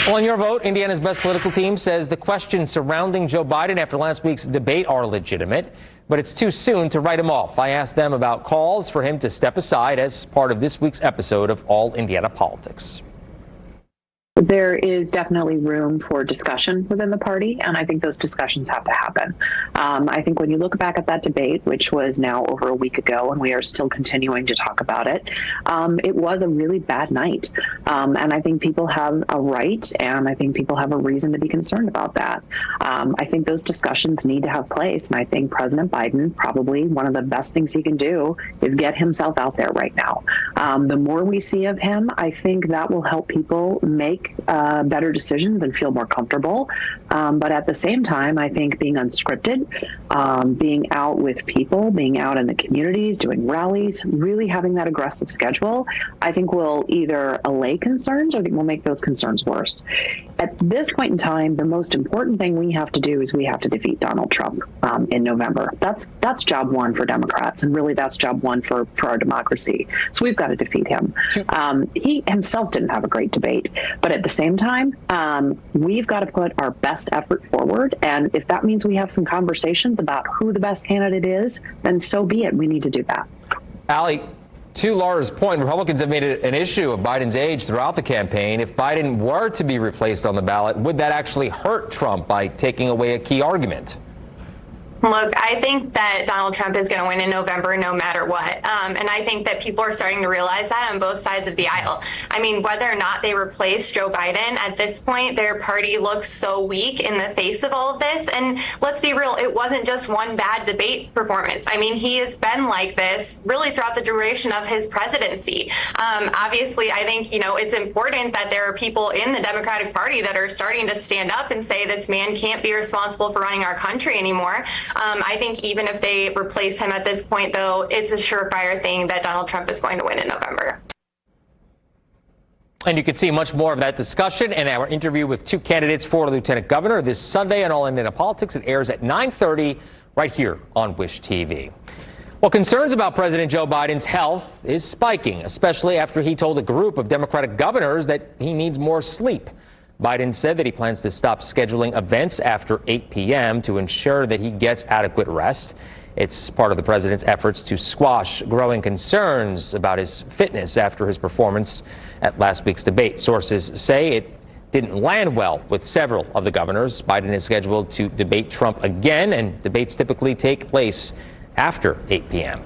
Well, in your vote, Indiana's best political team says the questions surrounding Joe Biden after last week's debate are legitimate, but it's too soon to write him off. I asked them about calls for him to step aside as part of this week's episode of All Indiana Politics. There is definitely room for discussion within the party, and I think those discussions have to happen. I think when you look back at that debate, which was now over a week ago, and we are still continuing to talk about it, it was a really bad night. And I think people have a right, and I think people have a reason to be concerned about that. I think those discussions need to have place, and I think President Biden, probably one of the best things he can do is get himself out there right now. The more we see of him, I think that will help people make better decisions and feel more comfortable. But at the same time, I think being unscripted, being out with people, being out in the communities, doing rallies, really having that aggressive schedule, I think will either allay concerns or I think will make those concerns worse. At this point in time, the most important thing we have to do is we have to defeat Donald Trump in November. That's job one for Democrats, and really that's job one for our democracy. So we've got to defeat him. He himself didn't have a great debate, but at the same time, we've got to put our best effort forward. And if that means we have some conversations about who the best candidate is, then so be it. We need to do that. Allie, to Laura's point, Republicans have made it an issue of Biden's age throughout the campaign. If Biden were to be replaced on the ballot, would that actually hurt Trump by taking away a key argument? Look, I think that Donald Trump is going to win in November no matter what. And I think that people are starting to realize that on both sides of the aisle. I mean, whether or not they replace Joe Biden, at this point, their party looks so weak in the face of all of this. And let's be real, it wasn't just one bad debate performance. I mean, he has been like this really throughout the duration of his presidency. Obviously, I think, it's important that there are people in the Democratic Party that are starting to stand up and say this man can't be responsible for running our country anymore. I think even if they replace him at this point, though, it's a surefire thing that Donald Trump is going to win in November. And you can see much more of that discussion in our interview with two candidates for Lieutenant Governor this Sunday on All Indiana Politics. It airs at 9:30 right here on Wish TV. Well, concerns about President Joe Biden's health is spiking, especially after he told a group of Democratic governors that he needs more sleep. Biden said that he plans to stop scheduling events after 8 p.m. to ensure that he gets adequate rest. It's part of the president's efforts to squash growing concerns about his fitness after his performance at last week's debate. Sources say it didn't land well with several of the governors. Biden is scheduled to debate Trump again, and debates typically take place after 8 p.m.